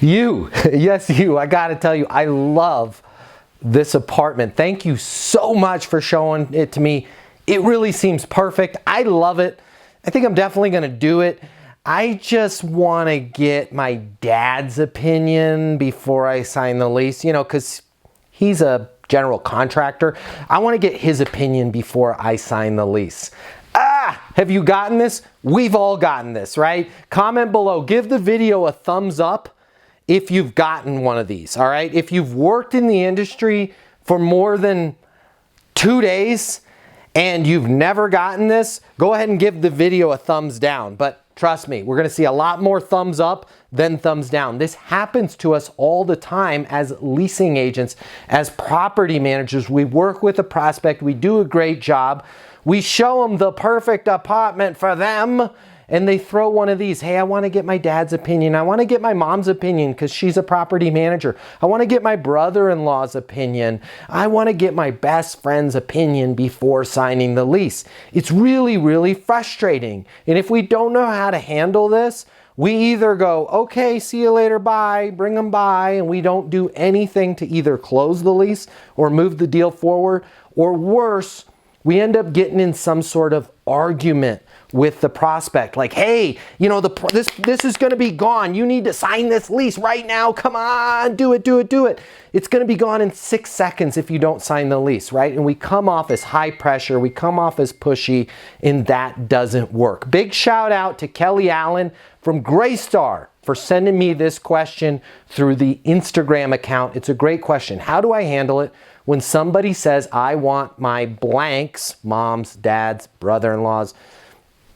You, yes, you. I got to tell you, I love this apartment. Thank you so much for showing it to me. It really seems perfect. I love it. I think I'm definitely going to do it. I just want to get my dad's opinion before I sign the lease, you know, because he's a general contractor. I want to get his opinion before I sign the lease. Have you gotten this? We've all gotten this, right? Comment below. Give the video a thumbs up if you've gotten one of these, all right? If you've worked in the industry for more than 2 days and you've never gotten this, go ahead and give the video a thumbs down. But trust me, we're going to see a lot more thumbs up than thumbs down. This happens to us all the time as leasing agents, as property managers. We work with a prospect. We do a great job. We show them the perfect apartment for them, and they throw one of these. Hey, I want to get my dad's opinion. I want to get my mom's opinion because she's a property manager. I want to get my brother-in-law's opinion. I want to get my best friend's opinion before signing the lease. It's really, really frustrating. And if we don't know how to handle this, we either go, okay, see you later, bye, bring them by, and we don't do anything to either close the lease or move the deal forward, or worse, we end up getting in some sort of argument with the prospect. Like, hey, you know, this is going to be gone. You need to sign this lease right now. Come on, do it, do it, do it. It's going to be gone in 6 seconds if you don't sign the lease, right? And we come off as high pressure. We come off as pushy, and that doesn't work. Big shout out to Kelly Allen from Graystar for sending me this question through the Instagram account. It's a great question. How do I handle it when somebody says, I want my blanks, mom's, dad's, brother-in-law's,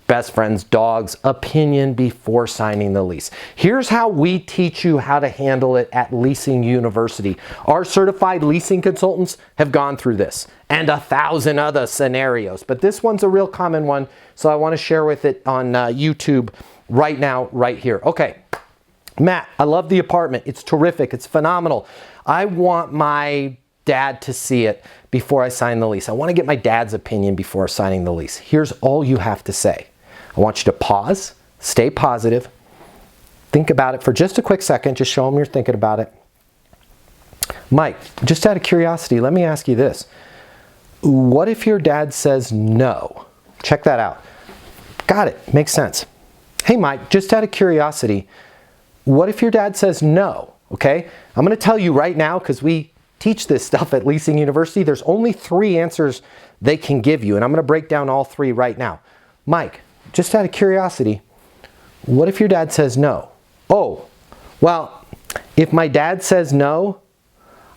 best friend's, dog's opinion before signing the lease? Here's how we teach you how to handle it at Leasing University. Our certified leasing consultants have gone through this and 1,000 other scenarios, but this one's a real common one, so I want to share with it on YouTube right now, right here. Okay, Matt, I love the apartment. It's terrific. It's phenomenal. I want my dad to see it before I sign the lease. I want to get my dad's opinion before signing the lease. Here's all you have to say. I want you to pause, stay positive, think about it for just a quick second. Just show them you're thinking about it. Mike, just out of curiosity, let me ask you this. What if your dad says no? Check that out. Got it. Makes sense. Hey, Mike, just out of curiosity, what if your dad says no? Okay, I'm going to tell you right now, because we teach this stuff at Leasing University. There's only 3 answers they can give you, and I'm going to break down all 3 right now. Mike, just out of curiosity, what if your dad says no? Oh, well, if my dad says no,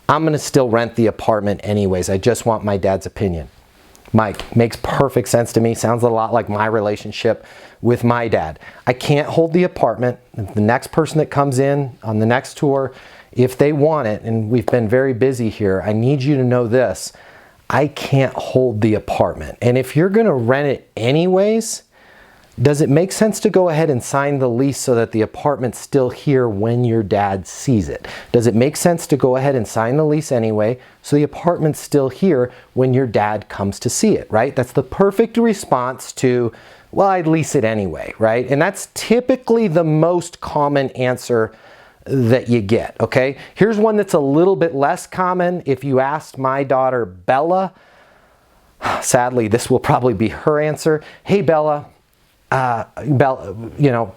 I'm going to still rent the apartment anyways. I just want my dad's opinion. Mike, makes perfect sense to me. Sounds a lot like my relationship with my dad. I can't hold the apartment. The next person that comes in on the next tour, if they want it, and we've been very busy here, I need you to know this. I can't hold the apartment. And if you're going to rent it anyways, does it make sense to go ahead and sign the lease so that the apartment's still here when your dad sees it? Does it make sense to go ahead and sign the lease anyway so the apartment's still here when your dad comes to see it, right? That's the perfect response to, well, I'd lease it anyway, right? And that's typically the most common answer that you get, okay? Here's one that's a little bit less common. If you asked my daughter, Bella, sadly, this will probably be her answer. Hey, Bella, Bella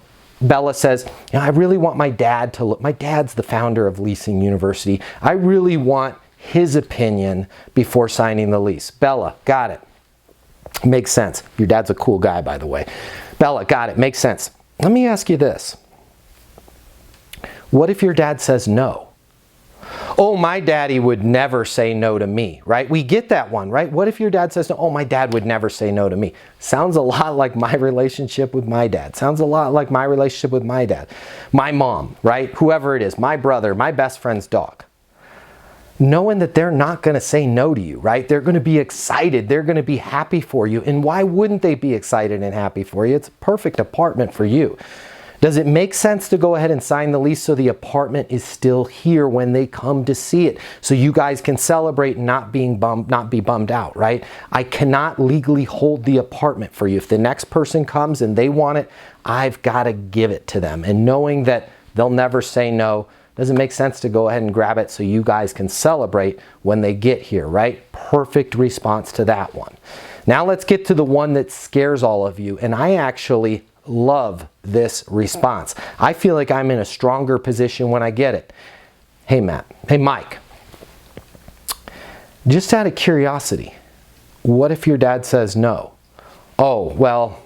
says, I really want my dad to look. My dad's the founder of Leasing University. I really want his opinion before signing the lease. Bella, got it. Makes sense. Your dad's a cool guy, by the way. Bella, got it. Makes sense. Let me ask you this. What if your dad says no? Oh, my daddy would never say no to me, right? We get that one, right? What if your dad says no? Oh, my dad would never say no to me. Sounds a lot like my relationship with my dad. Sounds a lot like my relationship with my dad. My mom, right? Whoever it is, my brother, my best friend's dog. Knowing that they're not going to say no to you, right? They're going to be excited. They're going to be happy for you. And why wouldn't they be excited and happy for you? It's a perfect apartment for you. Does it make sense to go ahead and sign the lease so the apartment is still here when they come to see it, so you guys can celebrate and not be bummed out, right? I cannot legally hold the apartment for you. If the next person comes and they want it, I've got to give it to them. And knowing that they'll never say no doesn't make sense to go ahead and grab it so you guys can celebrate when they get here, right? Perfect response to that one. Now let's get to the one that scares all of you, and I actually love this response. I feel like I'm in a stronger position when I get it. Hey Matt, hey Mike, just out of curiosity, what if your dad says no? Oh, well,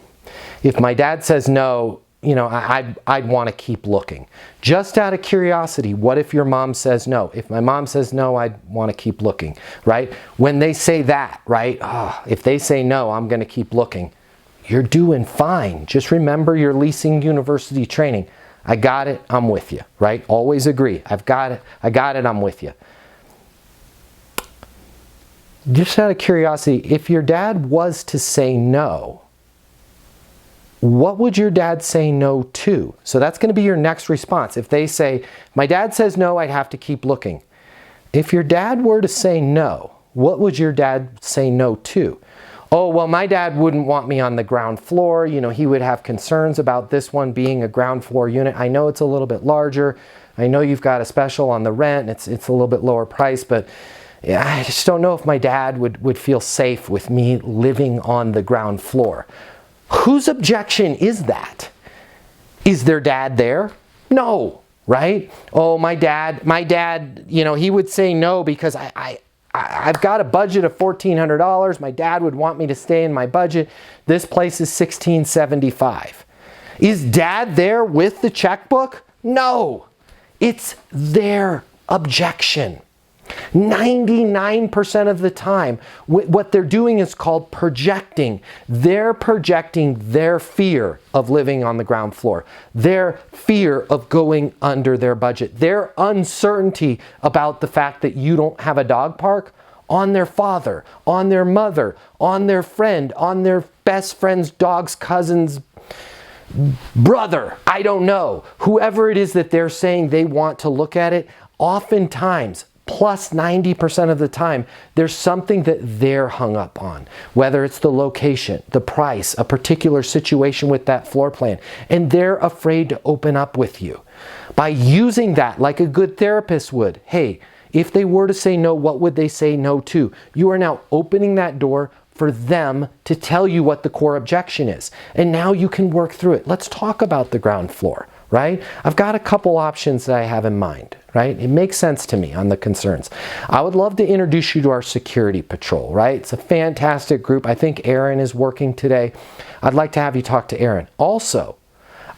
if my dad says no, I'd want to keep looking. Just out of curiosity, what if your mom says no? If my mom says no, I'd want to keep looking, right? When they say that, right? If they say no, I'm going to keep looking. You're doing fine. Just remember your Leasing University training. I got it, I'm with you, right? Always agree. I've got it, I got it, I'm with you. Just out of curiosity, if your dad was to say no, what would your dad say no to? So that's going to be your next response. If they say, my dad says no, I'd have to keep looking. If your dad were to say no, what would your dad say no to? Oh, well, my dad wouldn't want me on the ground floor. He would have concerns about this one being a ground floor unit. I know it's a little bit larger. I know you've got a special on the rent. It's a little bit lower price, but I just don't know if my dad would feel safe with me living on the ground floor. Whose objection is that? Is their dad there? No, right? Oh, my dad, he would say no because I've got a budget of $1,400. My dad would want me to stay in my budget. This place is $1,675. Is dad there with the checkbook? No, it's their objection. 99% of the time, what they're doing is called projecting. They're projecting their fear of living on the ground floor, their fear of going under their budget, their uncertainty about the fact that you don't have a dog park on their father, on their mother, on their friend, on their best friend's dog's cousin's brother. I don't know. Whoever it is that they're saying they want to look at it, oftentimes, plus 90% of the time, there's something that they're hung up on, whether it's the location, the price, a particular situation with that floor plan, and they're afraid to open up with you. By using that like a good therapist would, hey, if they were to say no, what would they say no to? You are now opening that door for them to tell you what the core objection is. And now you can work through it. Let's talk about the ground floor, right? I've got a couple options that I have in mind, right? It makes sense to me on the concerns. I would love to introduce you to our security patrol, right? It's a fantastic group. I think Aaron is working today. I'd like to have you talk to Aaron. Also,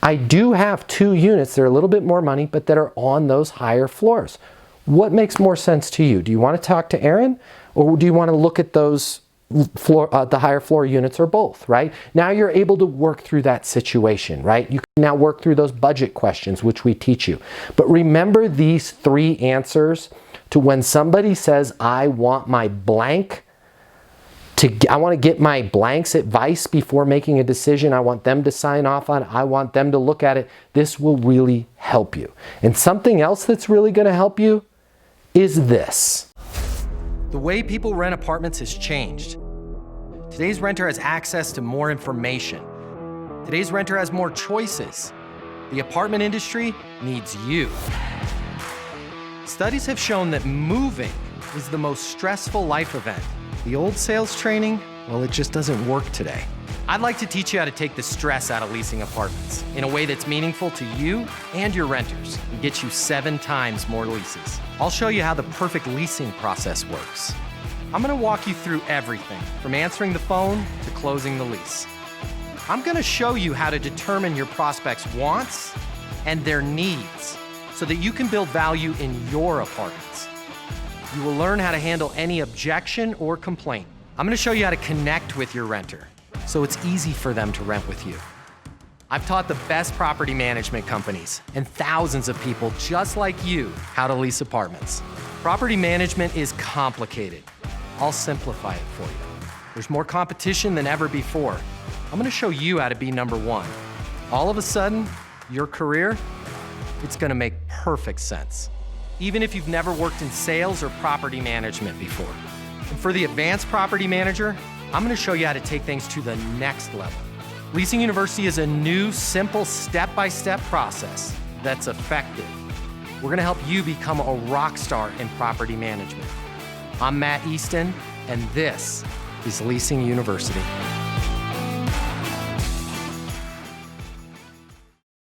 I do have 2 units that are a little bit more money, but that are on those higher floors. What makes more sense to you? Do you want to talk to Aaron, or do you want to look at those the higher floor units, or both, right? Now you're able to work through that situation, right? You can now work through those budget questions, which we teach you. But remember these 3 answers to when somebody says, I want my blank, I want to get my blank's advice before making a decision. I want them to sign off on it. I want them to look at it. This will really help you. And something else that's really going to help you is this. The way people rent apartments has changed. Today's renter has access to more information. Today's renter has more choices. The apartment industry needs you. Studies have shown that moving is the most stressful life event. The old sales training, well, it just doesn't work today. I'd like to teach you how to take the stress out of leasing apartments in a way that's meaningful to you and your renters and get you 7 times more leases. I'll show you how the perfect leasing process works. I'm going to walk you through everything from answering the phone to closing the lease. I'm going to show you how to determine your prospects' wants and their needs so that you can build value in your apartments. You will learn how to handle any objection or complaint. I'm going to show you how to connect with your renter so it's easy for them to rent with you. I've taught the best property management companies and thousands of people just like you how to lease apartments. Property management is complicated. I'll simplify it for you. There's more competition than ever before. I'm gonna show you how to be number 1. All of a sudden, your career, it's gonna make perfect sense, even if you've never worked in sales or property management before. And for the advanced property manager, I'm going to show you how to take things to the next level. Leasing University is a new, simple, step-by-step process that's effective. We're gonna help you become a rock star in property management. I'm Matt Easton, and this is Leasing University.